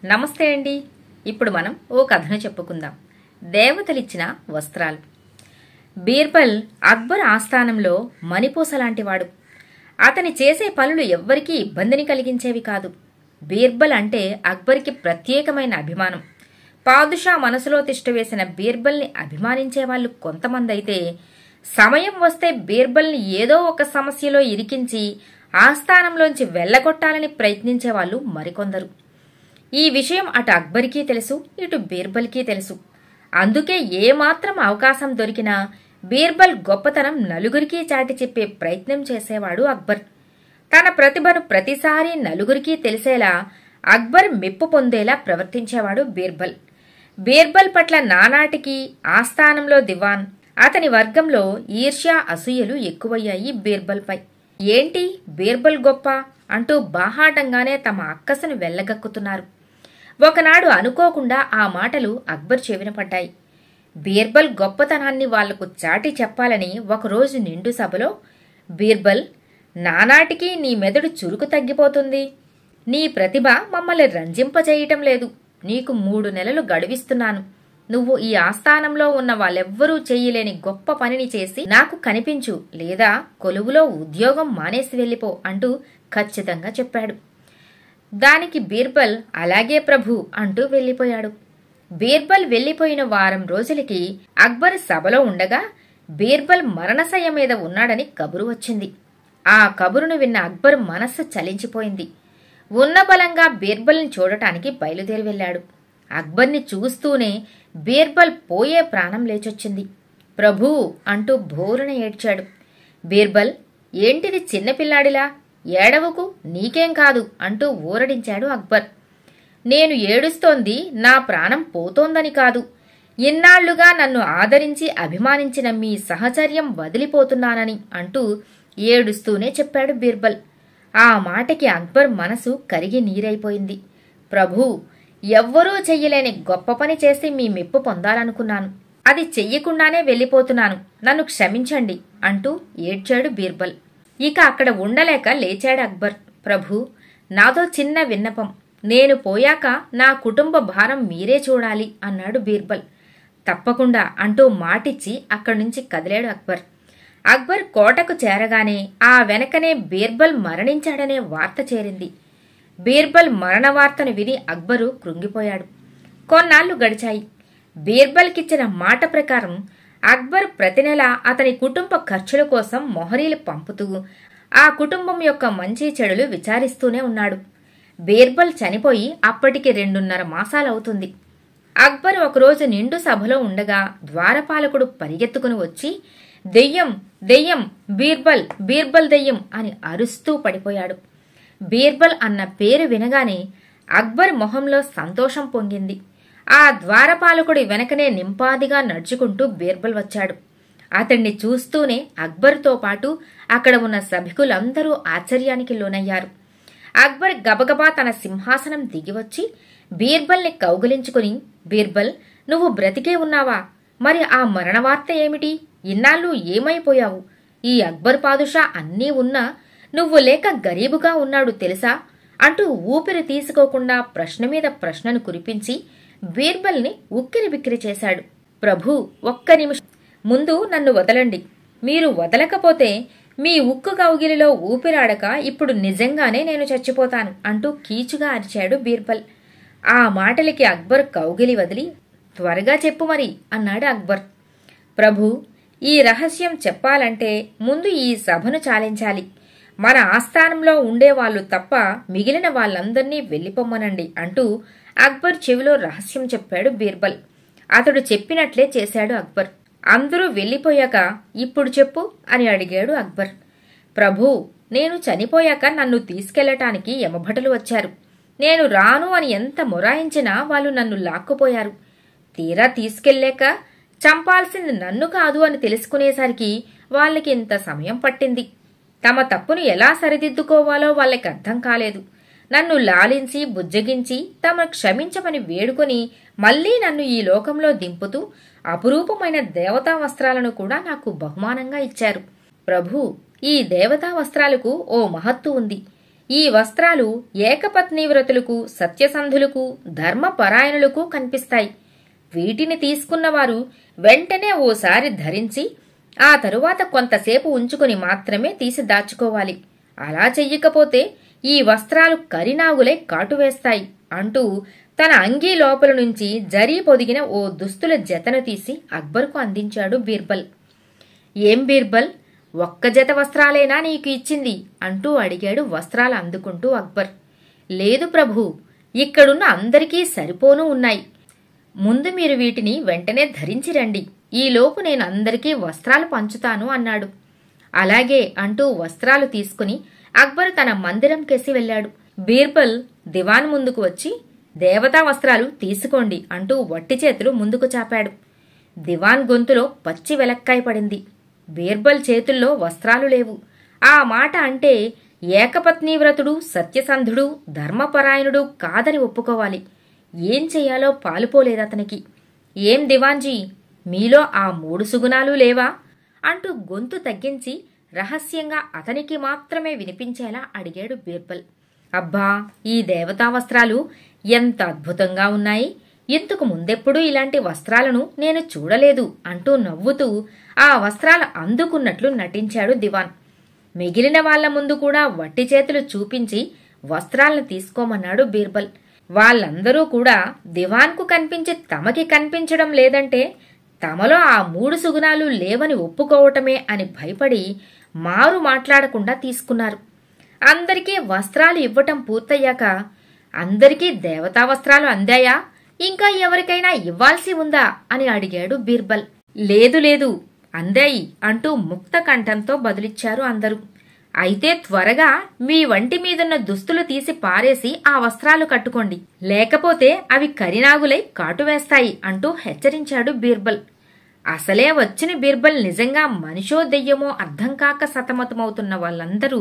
నమస్తే అండి. ఇప్పుడు మనం ఓ కథను చెప్పుకుందాం. దేవతలిచ్చిన వస్త్రాలు. బీర్బల్ అక్బర్ ఆస్థానంలో మణిపూసలాంటివాడు. అతని చేసే పనులు ఎవ్వరికీ ఇబ్బందిని కలిగించేవి కాదు. బీర్బల్ అంటే అక్బర్కి ప్రత్యేకమైన అభిమానం. పాదుషా మనసులో తిష్టవేసిన బీర్బల్ని అభిమానించేవాళ్లు కొంతమందైతే, సమయం వస్తే బీర్బల్ని ఏదో ఒక సమస్యలో ఇరికించి ఆస్థానంలోంచి వెళ్లగొట్టాలని ప్రయత్నించేవాళ్లు మరికొందరు. ఈ విషయం అటు అక్బర్కి తెలుసు, ఇటు బీర్బల్కి తెలుసు. అందుకే ఏమాత్రం అవకాశం దొరికినా బీర్బల్ గొప్పతనం నలుగురికి చాటి చెప్పే ప్రయత్నం చేసేవాడు అక్బర్. తన ప్రతిభను ప్రతిసారి నలుగురికి తెలిసేలా, అక్బర్ మెప్పు పొందేలా ప్రవర్తించేవాడు బీర్బల్. బీర్బల్ పట్ల నానాటికి ఆస్థానంలో దివాన్, అతని వర్గంలో ఈర్ష్య అసూయలు ఎక్కువయ్యాయి బీర్బల్పై. ఏంటి బీర్బల్ గొప్ప అంటూ బాహాటంగానే తమ అక్కసును వెళ్లగక్కుతున్నారు. ఒకనాడు అనుకోకుండా ఆ మాటలు అక్బర్ చెవిన పడ్డాయి. బీర్బల్ గొప్పతనాన్ని వాళ్లకు చాటి చెప్పాలని ఒకరోజు నిండు సభలో, బీర్బల్, నానాటికి నీ మెదడు చురుకు తగ్గిపోతుంది. నీ ప్రతిభ మమ్మల్ని రంజింపజేయటం లేదు. నీకు 3 నెలలు గడువిస్తున్నాను. నువ్వు ఈ ఆస్థానంలో ఉన్న వాళ్ళెవ్వరూ చెయ్యలేని గొప్ప పనిని చేసి నాకు కనిపించు, లేదా కొలువులో ఉద్యోగం మానేసి వెళ్ళిపో అంటూ ఖచ్చితంగా చెప్పాడు. దానికి బీర్బల్ అలాగే ప్రభు అంటూ వెళ్లిపోయాడు. బీర్బల్ వెళ్లిపోయిన వారం రోజులకి అక్బర్ సభలో ఉండగా బీర్బల్ మరణశయ్య మీద ఉన్నాడని కబురు వచ్చింది. ఆ కబురును విన్న అక్బర్ మనస్సు చలించిపోయింది. ఉన్న బలంగా బీర్బల్ని చూడటానికి బయలుదేరి వెళ్లాడు. అక్బర్ని చూస్తూనే బీర్బల్ పోయే ప్రాణం లేచొచ్చింది. ప్రభూ అంటూ భోరున ఏడ్చాడు. బీర్బల్, ఏంటిది చిన్నపిల్లాడిలా? ఏడవకు, నీకేం కాదు అంటూ ఊరడించాడు అక్బర్. నేను ఏడుస్తోంది నా ప్రాణం పోతోందని కాదు, ఇన్నాళ్లుగా నన్ను ఆదరించి అభిమానించిన మీ సహచర్యం వదిలిపోతున్నానని అంటూ ఏడుస్తూనే చెప్పాడు బీర్బల్. ఆ మాటకి అక్బర్ మనసు కరిగి నీరైపోయింది. ప్రభూ, ఎవ్వరూ చెయ్యలేని గొప్ప పని చేసి మీ మెప్పు పొందాలనుకున్నాను. అది చెయ్యకుండానే వెళ్లిపోతున్నాను. నన్ను క్షమించండి అంటూ ఏడ్చాడు బీర్బల్. ఇక అక్కడ ఉండలేక లేచాడు అక్బర్. ప్రభూ, నాదో చిన్న విన్నపం. నేను పోయాక నా కుటుంబ భారం మీరే చూడాలి అన్నాడు బీర్బల్. తప్పకుండా అంటూ మాటిచ్చి అక్కడి నుంచి కదిలాడు అక్బర్. అక్బర్ కోటకు చేరగానే ఆ వెనకనే బీర్బల్ మరణించాడనే వార్త చేరింది. బీర్బల్ మరణ వార్తను విని అక్బరు కృంగిపోయాడు. కొన్నాళ్లు గడిచాయి. బీర్బల్కిచ్చిన మాట ప్రకారం అక్బర్ ప్రతి నెల అతని కుటుంబ ఖర్చుల కోసం మొహరీలు పంపుతూ ఆ కుటుంబం యొక్క మంచి చెడులు విచారిస్తూనే ఉన్నాడు. బీర్బల్ చనిపోయి అప్పటికి 2.5 మాసాలవుతుంది. అక్బర్ ఒకరోజు నిండు సభలో ఉండగా ద్వారపాలకుడు పరిగెత్తుకుని వచ్చి, దెయ్యం దెయ్యం, బీర్బల్ బీర్బల్ దెయ్యం అని అరుస్తూ పడిపోయాడు. బీర్బల్ అన్న పేరు వినగానే అక్బర్ మొహంలో సంతోషం పొంగింది. ఆ ద్వారపాలకుడి వెనకనే నింపాదిగా నడుచుకుంటూ బీర్బల్ వచ్చాడు. అతణ్ణి చూస్తూనే అక్బర్తో పాటు అక్కడ ఉన్న సభికులందరూ ఆశ్చర్యానికి లోనయ్యారు. అక్బర్ గబగబా తన సింహాసనం దిగివచ్చి బీర్బల్ని కౌగిలించుకుని, బీర్బల్, నువ్వు బ్రతికే ఉన్నావా? మరి ఆ మరణ వార్త ఏమిటి? ఇన్నాళ్ళు ఏమైపోయావు? ఈ అక్బర్ పాదుషా అన్నీ ఉన్నా నువ్వు లేక గరీబుగా ఉన్నాడు తెలుసా అంటూ ఊపిరి తీసుకోకుండా ప్రశ్న మీద ప్రశ్నను కురిపించి బీర్బల్ని ఉక్కిరి బిక్కిరి చేశాడు. ప్రభూ, ఒక్క నిమిషం ముందు నన్ను వదలండి. మీరు వదలకపోతే మీ ఉక్కు కౌగిలిలో ఊపిరాడక ఇప్పుడు నిజంగానే నేను చచ్చిపోతాను అంటూ కీచుగా అరిచాడు బీర్బల్. ఆ మాటలకి అక్బర్ కౌగిలి వదిలి, త్వరగా చెప్పు మరి అన్నాడు అక్బర్. ప్రభూ, ఈ రహస్యం చెప్పాలంటే ముందు ఈ సభను చాలించాలి. మన ఆస్థానంలో ఉండేవాళ్లు తప్ప మిగిలిన వాళ్ళందర్నీ వెళ్లిపోమ్మనండి అంటూ అక్బర్ చెవిలో రహస్యం చెప్పాడు బీర్బల్. అతడు చెప్పినట్లే చేశాడు అక్బర్. అందరూ వెళ్లిపోయాక ఇప్పుడు చెప్పు అని అడిగాడు అక్బర్. ప్రభూ, నేను చనిపోయాక నన్ను తీసుకెళ్లటానికి యమభటులు వచ్చారు. నేను రాను అని ఎంత మొరాయించినా వాళ్ళు నన్ను లాక్కుపోయారు. తీరా తీసుకెళ్లాక చంపాల్సింది నన్ను కాదు అని తెలుసుకునేసరికి వాళ్ళకి ఇంత సమయం పట్టింది. తమ తప్పును ఎలా సరిదిద్దుకోవాలో వాళ్ళకి అర్థం కాలేదు. నన్ను లాలించి బుజ్జగించి తమ క్షమించమని వేడుకొని మళ్లీ నన్ను ఈ లోకంలో దింపుతూ అపురూపమైన దేవతా వస్త్రాలను కూడా నాకు బహుమానంగా ఇచ్చారు. ప్రభూ, ఈ దేవతా వస్త్రాలకు ఓ మహత్తు ఉంది. ఈ వస్త్రాలు ఏకపత్నీవ్రతులకు, సత్యసంధులకు, ధర్మపరాయణులకు కనిపిస్తాయి. వీటిని తీసుకున్నవారు వెంటనే ఓసారి ధరించి ఆ తరువాత కొంతసేపు ఉంచుకుని మాత్రమే తీసి దాచుకోవాలి. అలా చెయ్యకపోతే ఈ వస్త్రాలు కరినాగులై కాటువేస్తాయి అంటూ తన అంగీ లోపల నుంచి జరీ పొదిగిన ఓ దుస్తుల జతను తీసి అక్బర్కు అందించాడు బీర్బల్. ఏం బీర్బల్, ఒక్క జత వస్త్రాలేనా నీకు ఇచ్చింది అంటూ అడిగాడు వస్త్రాలు అందుకుంటూ అక్బర్. లేదు ప్రభూ, ఇక్కడున్న అందరికీ సరిపోను ఉన్నాయి. ముందు మీరు వీటిని వెంటనే ధరించి రండి, ఈలోపు నేను అందరికీ వస్త్రాలు పంచుతాను అన్నాడు. అలాగే అంటూ వస్త్రాలు తీసుకుని అక్బర్ తన మందిరంకేసి వెళ్లాడు. బీర్బల్ దివాన్ ముందుకు వచ్చి దేవతా వస్త్రాలు తీసుకోండి అంటూ వట్టి చేతులు ముందుకు చాపాడు. దివాన్ గొంతులో పచ్చి వెలక్కాయ పడింది. బీర్బల్ చేతుల్లో వస్త్రాలు లేవు. ఆ మాట అంటే ఏకపత్నీవ్రతుడు, సత్యసంధుడు, ధర్మపరాయణుడు కాదని ఒప్పుకోవాలి. ఏం చెయ్యాలో పాలుపోలేదతనికి. ఏం దివాన్జీ, మీలో ఆ 3 సుగుణాలు లేవా అంటూ గొంతు తగ్గించి రహస్యంగా అతనికి మాత్రమే వినిపించేలా అడిగాడు బీర్బల్. అబ్బా, ఈ దేవతా వస్త్రాలు ఎంత అద్భుతంగా ఉన్నాయి! ఇంతకు ముందెప్పుడూ ఇలాంటి వస్త్రాలను నేను చూడలేదు అంటూ నవ్వుతూ ఆ వస్త్రాలు అందుకున్నట్లు నటించాడు దివాన్. మిగిలిన వాళ్ల ముందు కూడా వట్టి చేతులు చూపించి వస్త్రాలను తీసుకోమన్నాడు బీర్బల్. వాళ్ళందరూ కూడా దివాన్కు కనిపించి తమకి కనిపించడం లేదంటే తమలో ఆ 3 సుగుణాలు లేవని ఒప్పుకోవటమే అని భయపడి మారు మాట్లాడకుండా తీసుకున్నారు. అందరికీ వస్త్రాలు ఇవ్వటం పూర్తయ్యాక, అందరికీ దేవతా వస్త్రాలు అందాయా, ఇంకా ఎవరికైనా ఇవ్వాల్సి ఉందా అని అడిగాడు బీర్బల్. లేదు లేదు, అందాయి అంటూ ముక్త కంఠంతో బదులిచ్చారు అందరూ. అయితే త్వరగా మీ వంటి మీదున్న దుస్తులు తీసి పారేసి ఆ వస్త్రాలు కట్టుకోండి, లేకపోతే అవి కరినాగులై కాటువేస్తాయి అంటూ హెచ్చరించాడు బీర్బల్. అసలే వచ్చిన బీర్బల్ నిజంగా మనిషో దెయ్యమో అర్థం కాక సతమతమవుతున్న వాళ్ళందరూ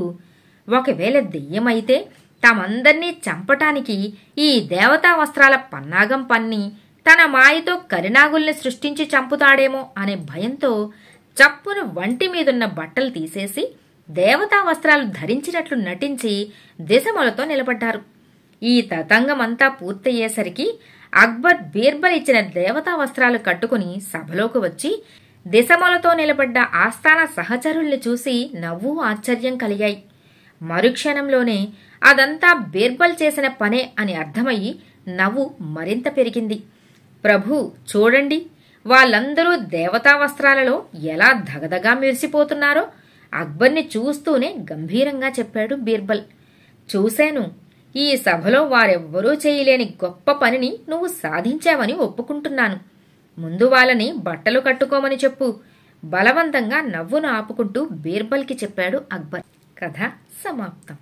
ఒకవేళ దెయ్యమైతే తమందర్నీ చంపటానికి ఈ దేవతా వస్త్రాల పన్నాగం పన్ని తన మాయతో కరినాగుల్ని సృష్టించి చంపుతాడేమో అనే భయంతో చప్పున వంటి మీదున్న బట్టలు తీసేసి దేవతా వస్త్రాలు ధరించినట్లు నటించి దిశమొలతో నిలబడ్డారు. ఈ తతంగమంతా పూర్తయ్యేసరికి అక్బర్ బీర్బల్ ఇచ్చిన దేవతా వస్త్రాలు కట్టుకుని సభలోకి వచ్చి దిశమొలతో నిలబడ్డ ఆస్థాన సహచరుల్ని చూసి నవ్వు ఆశ్చర్యం కలిగాయి. మరుక్షణంలోనే అదంతా బీర్బల్ చేసిన పనే అని అర్థమయ్యి నవ్వు మరింత పెరిగింది. ప్రభూ, చూడండి, వాళ్ళందరూ దేవతా వస్త్రాలలో ఎలా ధగధగా మెరిసిపోతున్నారో అక్బర్ని చూస్తూనే గంభీరంగా చెప్పాడు బీర్బల్. చూశాను, ఈ సభలో వారెవ్వరూ చేయలేని గొప్ప పనిని నువ్వు సాధించావని ఒప్పుకుంటున్నాను. ముందు వాళ్ళని బట్టలు కట్టుకోమని చెప్పు. బలవంతంగా నవ్వును ఆపుకుంటూ బీర్బల్కి చెప్పాడు అక్బర్. కథ సమాప్తం.